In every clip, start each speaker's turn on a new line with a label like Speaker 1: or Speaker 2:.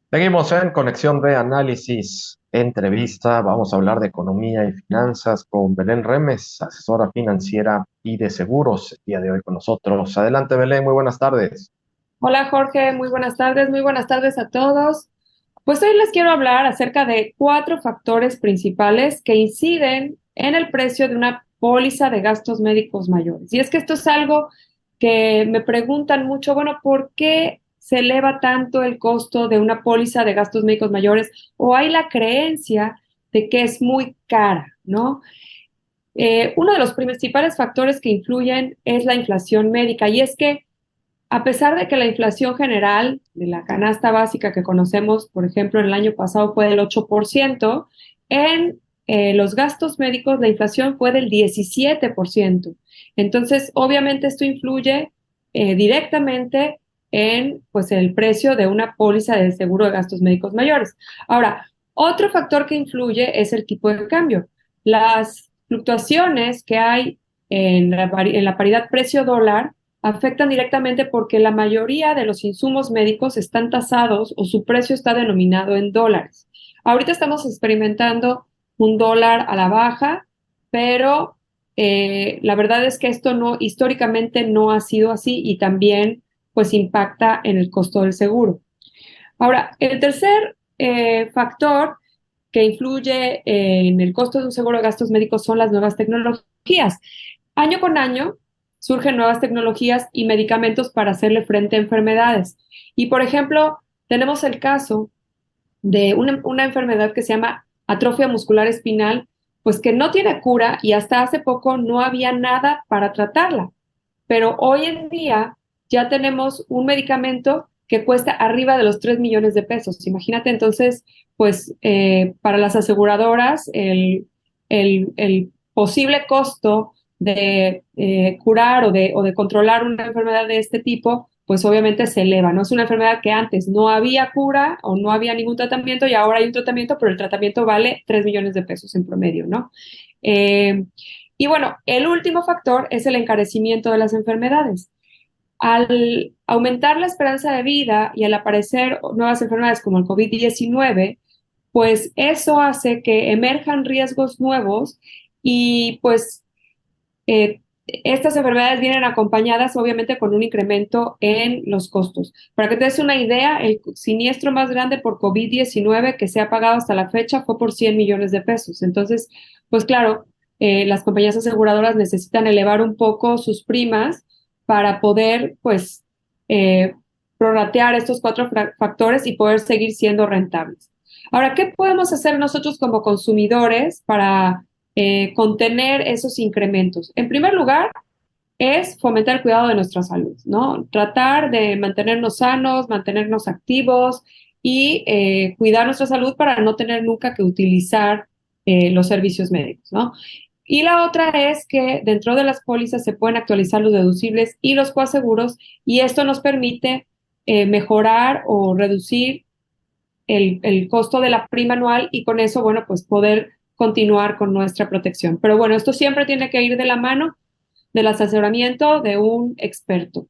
Speaker 1: Seguimos en Conexión de Análisis, entrevista. Vamos a hablar de economía y finanzas con Belén Remes, asesora financiera y de seguros, el día de hoy con nosotros. Adelante, Belén, muy buenas tardes.
Speaker 2: Hola Jorge, muy buenas tardes a todos. Pues hoy les quiero hablar acerca de cuatro factores principales que inciden en el precio de una póliza de gastos médicos mayores. Y es que esto es algo que me preguntan mucho, bueno, ¿por qué se eleva tanto el costo de una póliza de gastos médicos mayores? O hay la creencia de que es muy cara, ¿no? Uno de los principales factores que influyen es la inflación médica y es que a pesar de que la inflación general de la canasta básica que conocemos, por ejemplo, en el año pasado fue del 8%, en los gastos médicos la inflación fue del 17%. Entonces, obviamente esto influye directamente en pues, el precio de una póliza de seguro de gastos médicos mayores. Ahora, otro factor que influye es el tipo de cambio. Las fluctuaciones que hay en la paridad precio-dólar afectan directamente porque la mayoría de los insumos médicos están tasados o su precio está denominado en dólares. Ahorita estamos experimentando un dólar a la baja, pero la verdad es que esto no, históricamente no ha sido así y también pues impacta en el costo del seguro. Ahora, el tercer factor que influye en el costo de un seguro de gastos médicos son las nuevas tecnologías. Año con año surgen nuevas tecnologías y medicamentos para hacerle frente a enfermedades. Y, por ejemplo, tenemos el caso de una enfermedad que se llama atrofia muscular espinal, pues que no tiene cura y hasta hace poco no había nada para tratarla. Pero hoy en día ya tenemos un medicamento que cuesta arriba de los 3 millones de pesos. Imagínate entonces, pues para las aseguradoras, el posible costo de curar o de controlar una enfermedad de este tipo, pues obviamente se eleva, ¿no? Es una enfermedad que antes no había cura o no había ningún tratamiento y ahora hay un tratamiento, pero el tratamiento vale 3 millones de pesos en promedio, ¿no? Eh, y bueno, el último factor es el encarecimiento de las enfermedades. Al aumentar la esperanza de vida y al aparecer nuevas enfermedades como el COVID-19, pues eso hace que emerjan riesgos nuevos y pues estas enfermedades vienen acompañadas obviamente con un incremento en los costos. Para que te des una idea, el siniestro más grande por COVID-19 que se ha pagado hasta la fecha fue por 100 millones de pesos. Entonces, pues claro, las compañías aseguradoras necesitan elevar un poco sus primas para poder, pues, eh, prorratear estos cuatro factores y poder seguir siendo rentables. Ahora, ¿qué podemos hacer nosotros como consumidores para contener esos incrementos? En primer lugar, es fomentar el cuidado de nuestra salud, ¿no? Tratar de mantenernos sanos, mantenernos activos y cuidar nuestra salud para no tener nunca que utilizar los servicios médicos, ¿no? Y la otra es que dentro de las pólizas se pueden actualizar los deducibles y los coaseguros y esto nos permite mejorar o reducir el costo de la prima anual y con eso, bueno, pues poder continuar con nuestra protección. Pero bueno, esto siempre tiene que ir de la mano del asesoramiento de un experto.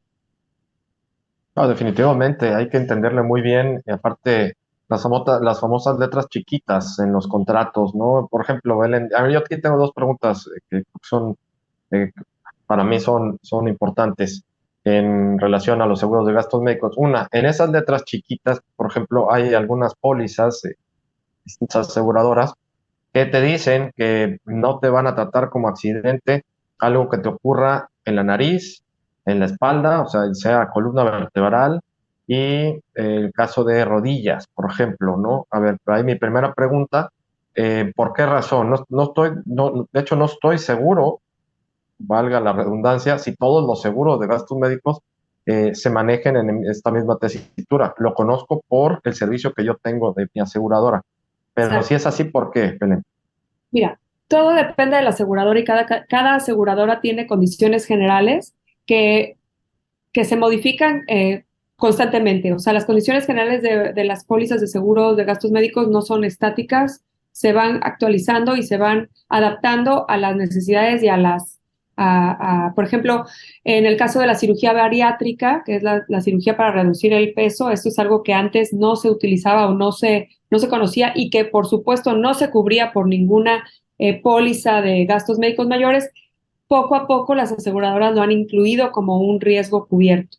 Speaker 1: No, definitivamente, hay que entenderle muy bien, y aparte, las famosas letras chiquitas en los contratos, ¿no? Por ejemplo, Belén, a ver, yo aquí tengo dos preguntas que son eh, para mí son importantes en relación a los seguros de gastos médicos. Una, en esas letras chiquitas, por ejemplo, hay algunas pólizas, distintas aseguradoras, que te dicen que no te van a tratar como accidente algo que te ocurra en la nariz, en la espalda, o sea columna vertebral y el caso de rodillas, por ejemplo, ¿no? A ver, ahí mi primera pregunta, ¿por qué razón? No estoy, no, de hecho, no estoy seguro, valga la redundancia, si todos los seguros de gastos médicos se manejen en esta misma tesitura. Lo conozco por el servicio que yo tengo de mi aseguradora. Pero si
Speaker 2: Exacto.
Speaker 1: es así, ¿por qué, Belén?
Speaker 2: Mira, todo depende del asegurador y cada aseguradora tiene condiciones generales que, que se modifican constantemente. O sea, las condiciones generales de las pólizas de seguros de gastos médicos no son estáticas, se van actualizando y se van adaptando a las necesidades y a las por ejemplo, en el caso de la cirugía bariátrica, que es la cirugía para reducir el peso, esto es algo que antes no se utilizaba o no se conocía y que por supuesto no se cubría por ninguna póliza de gastos médicos mayores. Poco a poco las aseguradoras lo han incluido como un riesgo cubierto.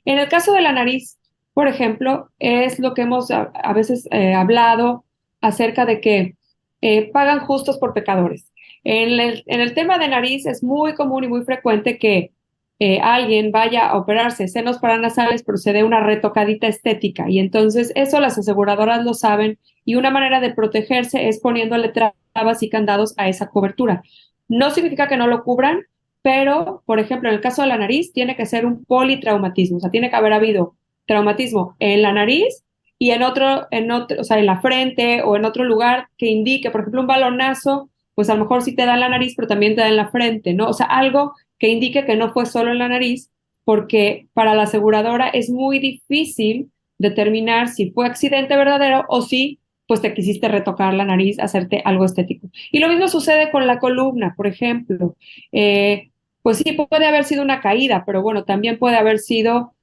Speaker 2: En el caso de la nariz, por ejemplo, es lo que hemos a veces hablado acerca de que pagan justos por pecadores. En el tema de nariz es muy común y muy frecuente que alguien vaya a operarse senos paranasales, pero se dé una retocadita estética. Y entonces eso las aseguradoras lo saben y una manera de protegerse es poniéndole trabas y candados a esa cobertura. No significa que no lo cubran, pero, por ejemplo, en el caso de la nariz, tiene que ser un politraumatismo, o sea, tiene que haber habido traumatismo en la nariz y o sea, en la frente o en otro lugar que indique, por ejemplo, un balonazo, pues a lo mejor sí te da en la nariz, pero también te da en la frente, ¿no? O sea, algo que indique que no fue solo en la nariz, porque para la aseguradora es muy difícil determinar si fue accidente verdadero o si pues te quisiste retocar la nariz, hacerte algo estético. Y lo mismo sucede con la columna, por ejemplo. Eh, pues sí, puede haber sido una caída, pero bueno, también puede haber sido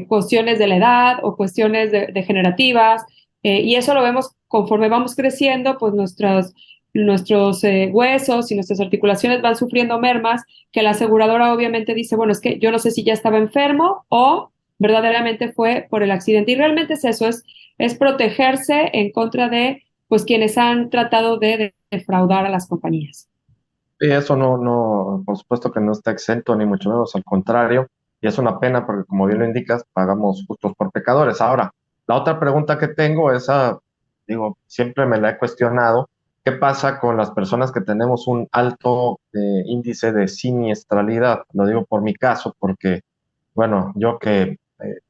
Speaker 2: cuestiones de la edad o cuestiones degenerativas, y eso lo vemos conforme vamos creciendo, pues nuestros huesos y nuestras articulaciones van sufriendo mermas, que la aseguradora obviamente dice, bueno, es que yo no sé si ya estaba enfermo o verdaderamente fue por el accidente. Y realmente es eso, es protegerse en contra de pues quienes han tratado de defraudar a las compañías.
Speaker 1: Y eso no, por supuesto que no está exento, ni mucho menos, al contrario, y es una pena porque, como bien lo indicas, pagamos justos por pecadores. Ahora, la otra pregunta que tengo es, digo, siempre me la he cuestionado, ¿qué pasa con las personas que tenemos un alto índice de siniestralidad? Lo digo por mi caso, porque, bueno, yo que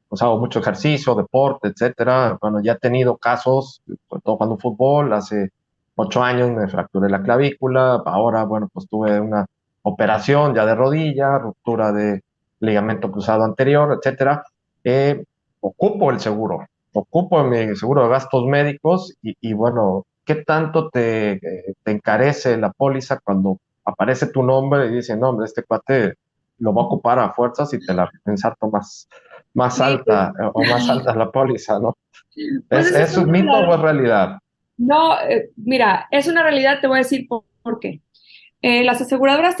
Speaker 1: pues hago mucho ejercicio, deporte, etcétera, bueno, ya he tenido casos, sobre todo jugando fútbol, hace 8 años me fracturé la clavícula, ahora, bueno, pues tuve una operación ya de rodilla, ruptura de ligamento cruzado anterior, etcétera. Eh, Ocupo el seguro, ocupo mi seguro de gastos médicos y bueno, ¿qué tanto te encarece la póliza cuando aparece tu nombre y dice, no, hombre, este cuate lo va a ocupar a fuerzas y te la ensarto más
Speaker 2: Sí,
Speaker 1: alta o más alta la póliza, ¿no?
Speaker 2: pues ese es
Speaker 1: ¿Es un mito o es realidad?
Speaker 2: no, mira, es una realidad, te voy a decir por qué. Las aseguradoras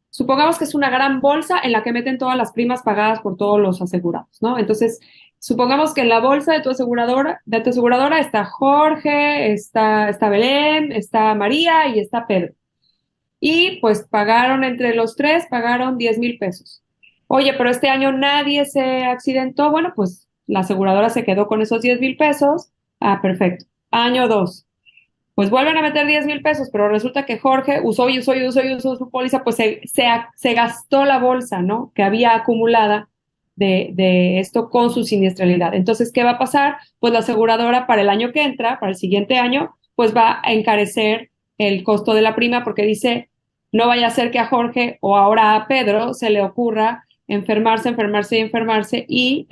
Speaker 2: supongamos que es una gran bolsa en la que meten todas las primas pagadas por todos los asegurados, ¿no? Entonces, supongamos que en la bolsa de tu aseguradora está Jorge, está Belén, está María y está Pedro. Y pues pagaron entre los tres, pagaron 10,000 pesos. Oye, pero este año nadie se accidentó. Bueno, pues la aseguradora se quedó con esos 10,000 pesos. Ah, perfecto. Año dos. Pues vuelven a meter 10,000 pesos, pero resulta que Jorge usó su póliza, pues se gastó la bolsa, ¿no? Que había acumulada de esto con su siniestralidad. Entonces, ¿qué va a pasar? Pues la aseguradora para el año que entra, para el siguiente año, pues va a encarecer el costo de la prima porque dice, no vaya a ser que a Jorge o ahora a Pedro se le ocurra enfermarse y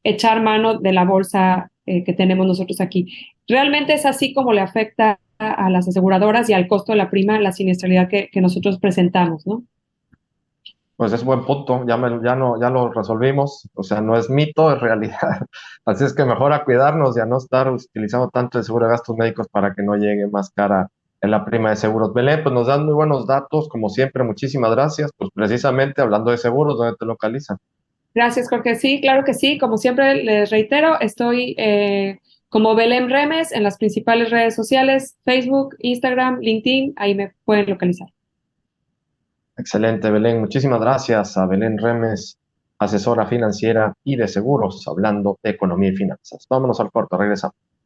Speaker 2: echar mano de la bolsa que tenemos nosotros aquí. Realmente es así como le afecta a las aseguradoras y al costo de la prima la siniestralidad que nosotros presentamos, ¿no?
Speaker 1: Pues es buen punto, ya lo resolvimos, o sea, no es mito, es realidad. Así es que mejor a cuidarnos y a no estar utilizando tanto el seguro de gastos médicos para que no llegue más cara en la prima de seguros. Belén, pues nos dan muy buenos datos, como siempre, muchísimas gracias. Pues precisamente hablando de seguros, ¿dónde te localizan?
Speaker 2: Gracias, Jorge. Sí, claro que sí. Como siempre les reitero, estoy como Belén Remes en las principales redes sociales, Facebook, Instagram, LinkedIn, ahí me pueden localizar.
Speaker 1: Excelente, Belén. Muchísimas gracias a Belén Remes, asesora financiera y de seguros, hablando de economía y finanzas. Vámonos al corto, regresamos.